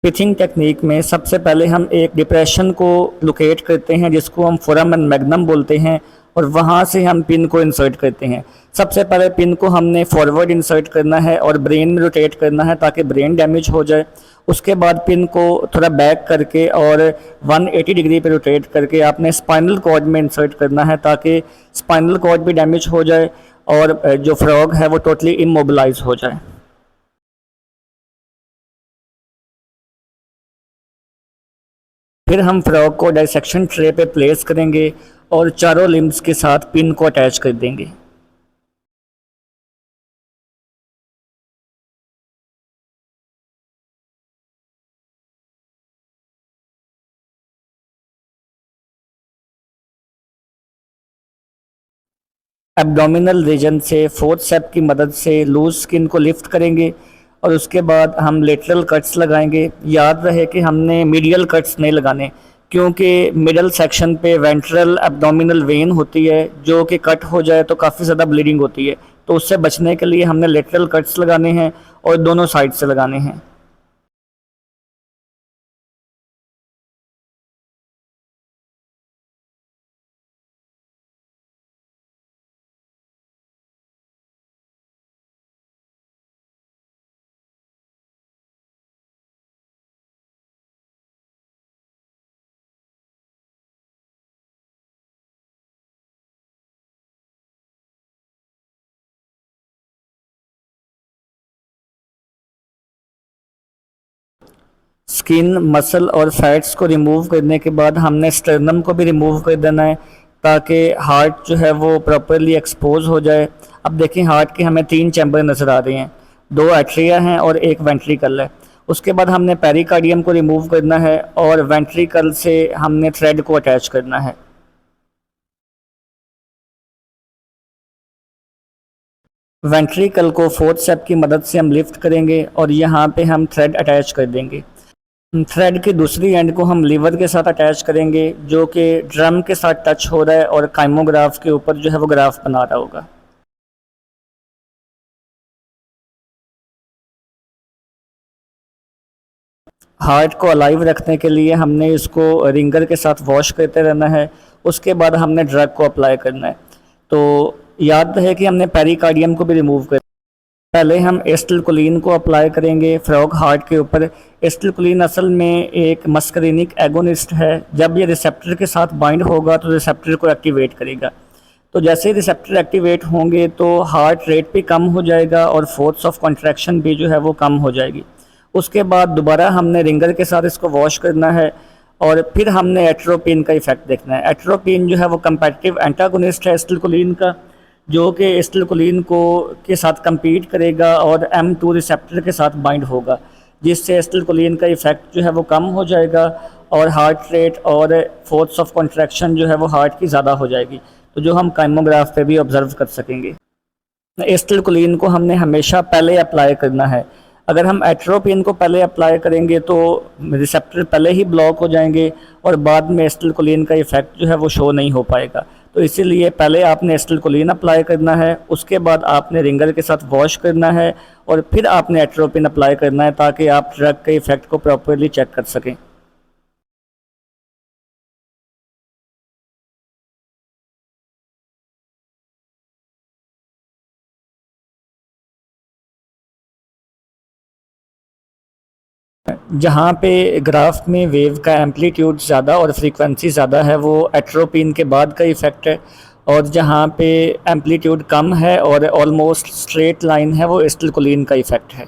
Pitching technique में सबसे पहले हम एक डिप्रेशन को लोकेट करते हैं जिसको हम फोरामन मैग्नम बोलते हैं और वहाँ से हम पिन को इंसर्ट करते हैं। सबसे पहले पिन को हमने फॉरवर्ड इंसर्ट करना है और ब्रेन में रोटेट करना है ताकि ब्रेन डैमेज हो जाए। उसके बाद पिन को थोड़ा बैक करके और 180 डिग्री पे रोटेट करके आपने स्पाइनल कॉर्ड में इंसर्ट करना है ताकि स्पाइनल कॉर्ड भी डैमेज हो जाए और जो फ्रॉग है वो टोटली इमोबिलाइज हो जाए। फिर हम फ्रॉग को डाइसेक्शन ट्रे पे प्लेस करेंगे और चारों लिम्स के साथ पिन को अटैच कर देंगे। एब्डोमिनल रीजन से फोर्थ स्टेप की मदद से लूज स्किन को लिफ्ट करेंगे और उसके बाद हम लेटरल कट्स लगाएंगे। याद रहे कि हमने मीडियल कट्स नहीं लगाने क्योंकि मिडल सेक्शन पे वेंट्रल एब्डोमिनल वेन होती है जो कि कट हो जाए तो काफ़ी ज़्यादा ब्लीडिंग होती है, तो उससे बचने के लिए हमने लेटरल कट्स लगाने हैं और दोनों साइड से लगाने हैं। स्किन, मसल और फैट्स को रिमूव करने के बाद हमने स्टर्नम को भी रिमूव कर देना है ताकि हार्ट जो है वो प्रॉपरली एक्सपोज हो जाए। अब देखिए हार्ट के हमें 3 चैम्बर नज़र आ रहे हैं, 2 एट्रिया हैं और 1 वेंट्रिकल है। उसके बाद हमने पेरिकार्डियम को रिमूव करना है और वेंट्रिकल से हमने थ्रेड को अटैच करना है। वेंट्रिकल को फोर्थ स्टेप की मदद से हम लिफ्ट करेंगे और यहाँ पे हम थ्रेड अटैच कर देंगे। थ्रेड की दूसरी एंड को हम लीवर के साथ अटैच करेंगे जो कि ड्रम के साथ टच हो रहा है और काइमोग्राफ के ऊपर जो है वो ग्राफ बना रहा होगा। हार्ट को अलाइव रखने के लिए हमने इसको रिंगर के साथ वॉश करते रहना है। उसके बाद हमने ड्रग को अप्लाई करना है। तो याद रहे कि हमने पेरिकार्डियम को भी रिमूव कर, पहले हम एसिटिलकोलिन को अप्लाई करेंगे फ्रॉग हार्ट के ऊपर। एसिटिलकोलिन असल में एक मस्करीनिक एगोनिस्ट है, जब ये रिसेप्टर के साथ बाइंड होगा तो रिसेप्टर को एक्टिवेट करेगा। तो जैसे ही रिसेप्टर एक्टिवेट होंगे तो हार्ट रेट भी कम हो जाएगा और फोर्स ऑफ कॉन्ट्रैक्शन भी जो है वो कम हो जाएगी। उसके बाद दोबारा हमने रिंगर के साथ इसको वॉश करना है और फिर हमने एट्रोपिन का इफेक्ट देखना है। एट्रोपिन जो है वो कंपैटिटिव एंटागोनिस्ट है एसिटिलकोलिन का, जो कि एसिटिलकोलिन को के साथ compete करेगा और M2 रिसेप्टर के साथ बाइंड होगा, जिससे एसिटिलकोलिन का इफेक्ट जो है वो कम हो जाएगा और हार्ट रेट और फोर्स ऑफ कॉन्ट्रैक्शन जो है वो हार्ट की ज़्यादा हो जाएगी, तो जो हम काइमोग्राफ पे भी ऑब्जर्व कर सकेंगे। एसिटिलकोलिन को हमने हमेशा पहले अप्लाई करना है। अगर हम एट्रोपिन को पहले अप्लाई करेंगे तो रिसेप्टर पहले ही ब्लॉक हो जाएंगे और बाद में एसिटिलकोलिन का इफेक्ट जो है वो शो नहीं हो पाएगा। तो इसीलिए पहले आपने एसिटिलकोलिन अप्लाई करना है, उसके बाद आपने रिंगर के साथ वॉश करना है और फिर आपने एट्रोपिन अप्लाई करना है ताकि आप ड्रग के इफेक्ट को प्रॉपरली चेक कर सकें। जहाँ पे ग्राफ में वेव का एम्पलीट्यूड ज़्यादा और फ्रीक्वेंसी ज़्यादा है वो एट्रोपिन के बाद का इफ़ेक्ट है, और जहाँ पे एम्पलीट्यूड कम है और ऑलमोस्ट स्ट्रेट लाइन है वो एसिटिलकोलिन का इफ़ेक्ट है।